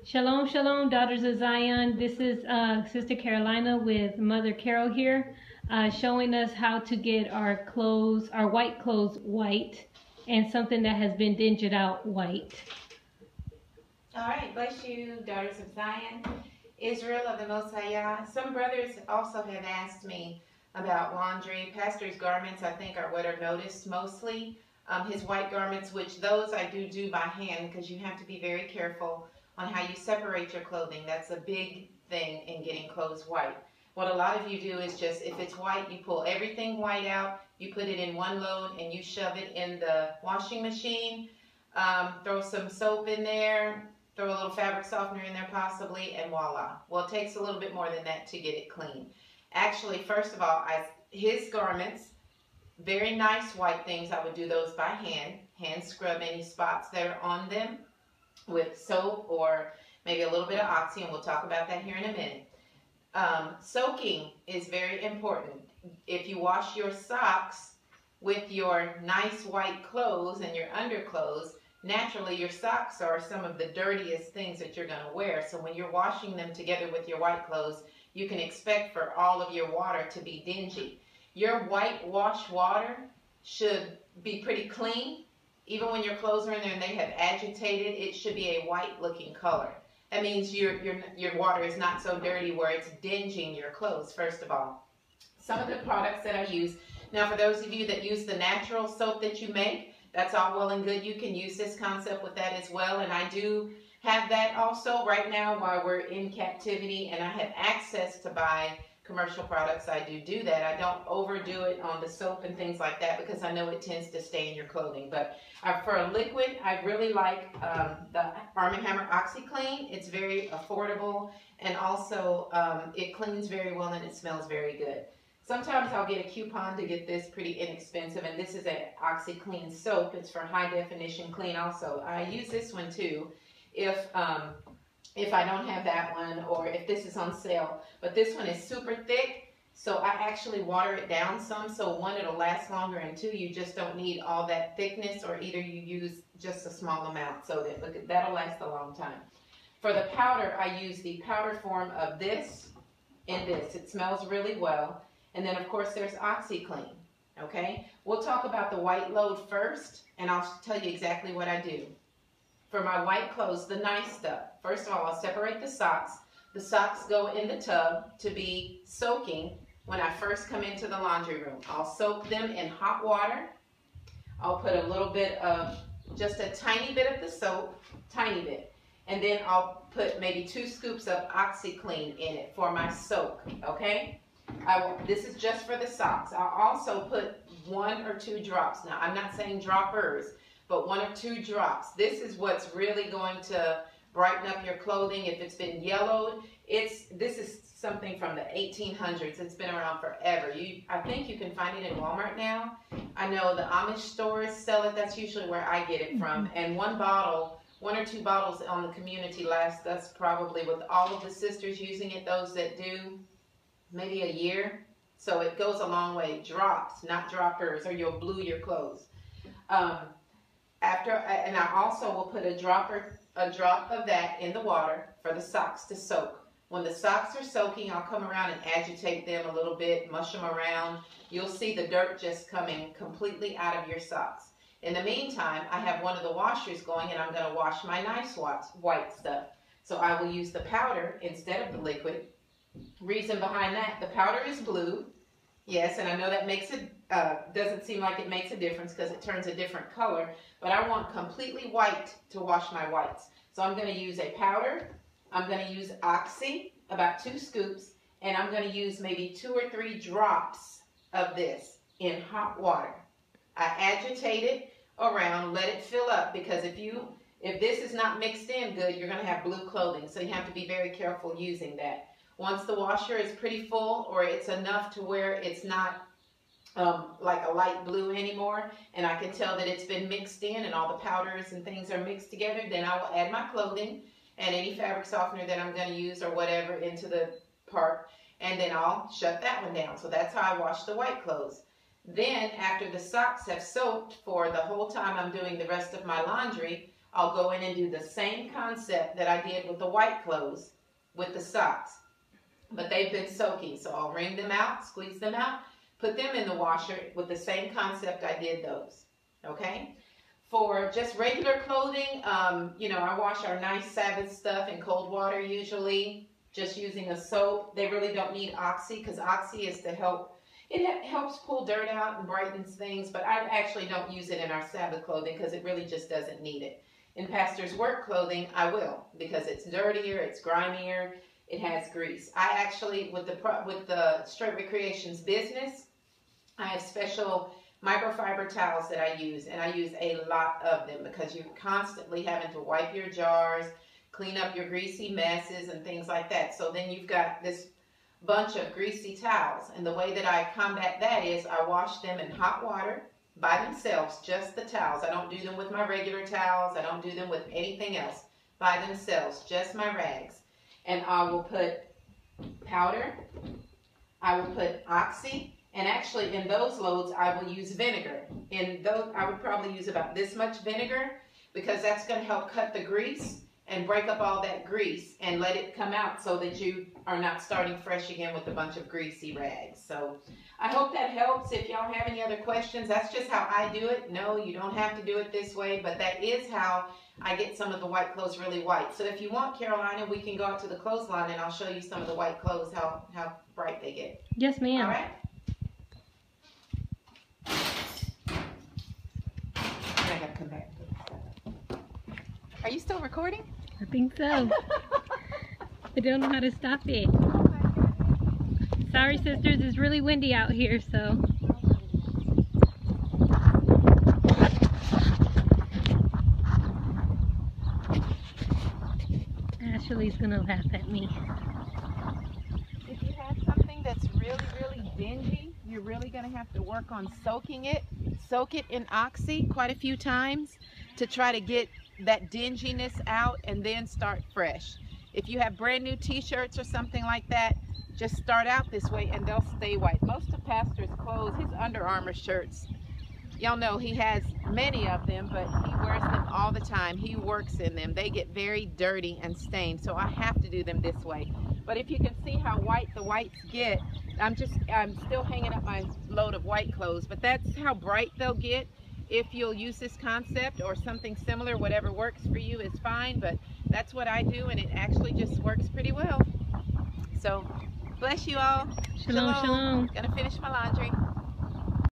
Shalom, shalom, daughters of Zion. This is Sister Carolina with Mother Carol here, showing us how to get our clothes, our white clothes, white, and something that has been dinged out white. All right, bless you, daughters of Zion, Israel of the Most High. Some brothers also have asked me about laundry. Pastor's garments, I think, are what are noticed mostly. His white garments, which those I do by hand, because you have to be very careful on how you separate your clothing. That's a big thing in getting clothes white. What a lot of you do is just, if it's white, you pull everything white out, you put it in one load, and you shove it in the washing machine. Throw some soap in there, throw a little fabric softener in there possibly, and voila. Well, it takes a little bit more than that to get it clean. Actually, first of all, his garments, very nice white things, I would do those by hand scrub any spots that are on them with soap or maybe a little bit of Oxy, and we'll talk about that here in a minute. Soaking is very important. If you wash your socks with your nice white clothes and your underclothes, naturally your socks are some of the dirtiest things that you're going to wear. So when you're washing them together with your white clothes, you can expect for all of your water to be dingy. Your white wash water should be pretty clean. Even when your clothes are in there and they have agitated, it should be a white looking color. That means your water is not so dirty where it's dinging your clothes, first of all. Some of the products that I use, now for those of you that use the natural soap that you make, that's all well and good. You can use this concept with that as well. And I do have that also right now while we're in captivity, and I have access to buy commercial products. I do that. I don't overdo it on the soap and things like that because I know it tends to stay in your clothing. But for a liquid, I really like the Arm & Hammer OxyClean. It's very affordable, and also it cleans very well and it smells very good. Sometimes I'll get a coupon to get this pretty inexpensive, and this is an OxyClean soap. It's for high definition clean also. I use this one too if I don't have that one or if this is on sale. But this one is super thick, so I actually water it down some. So one, it'll last longer, and two, you just don't need all that thickness, or either you use just a small amount, so that that'll last a long time. For the powder, I use the powder form of this and this. It smells really well. And then of course there's OxyClean. Okay, we'll talk about the white load first, and I'll tell you exactly what I do. For my white clothes, the nice stuff, first of all, I'll separate the socks. The socks go in the tub to be soaking when I first come into the laundry room. I'll soak them in hot water. I'll put a little bit of, just a tiny bit of the soap, tiny bit. And then I'll put maybe 2 scoops of OxyClean in it for my soak, okay? This is just for the socks. I'll also put 1 or 2 drops. Now, I'm not saying droppers, but 1 or 2 drops. This is what's really going to brighten up your clothing. If it's been yellowed, this is something from the 1800s. It's been around forever. I think you can find it in Walmart now. I know the Amish stores sell it. That's usually where I get it from. And 1 or 2 bottles on the community lasts us probably, with all of the sisters using it, those that do, maybe a year. So it goes a long way. Drops, not droppers, or you'll blue your clothes. And I also will put a drop of that in the water for the socks to soak. When the socks are soaking, I'll come around and agitate them a little bit, mush them around. You'll see the dirt just coming completely out of your socks. In the meantime, I have one of the washers going, and I'm going to wash my nice white stuff. So I will use the powder instead of the liquid. Reason behind that, the powder is blue. Yes, and I know that makes it, doesn't seem like it makes a difference because it turns a different color, but I want completely white to wash my whites. So I'm going to use a powder, I'm going to use Oxy, about 2 scoops, and I'm going to use maybe 2 or 3 drops of this in hot water. I agitate it around, let it fill up, because if this is not mixed in good, you're going to have blue clothing, so you have to be very careful using that. Once the washer is pretty full, or it's enough to where it's not like a light blue anymore, and I can tell that it's been mixed in and all the powders and things are mixed together, then I will add my clothing and any fabric softener that I'm going to use or whatever into the part, and then I'll shut that one down. So that's how I wash the white clothes. Then after the socks have soaked for the whole time I'm doing the rest of my laundry, I'll go in and do the same concept that I did with the white clothes with the socks. But they've been soaking, so I'll wring them out, squeeze them out, put them in the washer with the same concept I did those, okay? For just regular clothing, you know, I wash our nice Sabbath stuff in cold water usually, just using a soap. They really don't need Oxy, because Oxy is to help, it helps pull dirt out and brightens things, but I actually don't use it in our Sabbath clothing because it really just doesn't need it. In pastor's work clothing, I will, because it's dirtier, it's grimier, it has grease. I actually, with the Straitway Creations business, I have special microfiber towels that I use, and I use a lot of them because you're constantly having to wipe your jars, clean up your greasy messes and things like that. So then you've got this bunch of greasy towels, and the way that I combat that is I wash them in hot water by themselves, just the towels. I don't do them with my regular towels. I don't do them with anything else. By themselves, just my rags. And I will put powder, I will put Oxy, and actually in those loads I will use vinegar. In those I would probably use about this much vinegar, because that's going to help cut the grease and break up all that grease and let it come out so that you are not starting fresh again with a bunch of greasy rags. So I hope that helps. If y'all have any other questions, that's just how I do it. No, you don't have to do it this way, but that is how I get some of the white clothes really white. So if you want, Carolina, we can go out to the clothesline and I'll show you some of the white clothes, how bright they get. Yes, ma'am. All right? I gotta come back. Are you still recording? I think so. I don't know how to stop it. Sorry, sisters, it's really windy out here, so. Ashley's gonna laugh at me. If you have something that's really, really dingy, you're really gonna have to work on soaking it. Soak it in Oxy quite a few times to try to get that dinginess out and then start fresh. If you have brand new t-shirts or something like that, just start out this way and they'll stay white. Most of Pastor's clothes, his Under Armour shirts, y'all know he has many of them, but he wears them all the time. He works in them. They get very dirty and stained, so I have to do them this way. But if you can see how white the whites get, I'm still hanging up my load of white clothes, but that's how bright they'll get. If you'll use this concept or something similar, whatever works for you is fine, but that's what I do, and it actually just works pretty well. So, bless you all. Shalom, shalom. Gonna finish my laundry.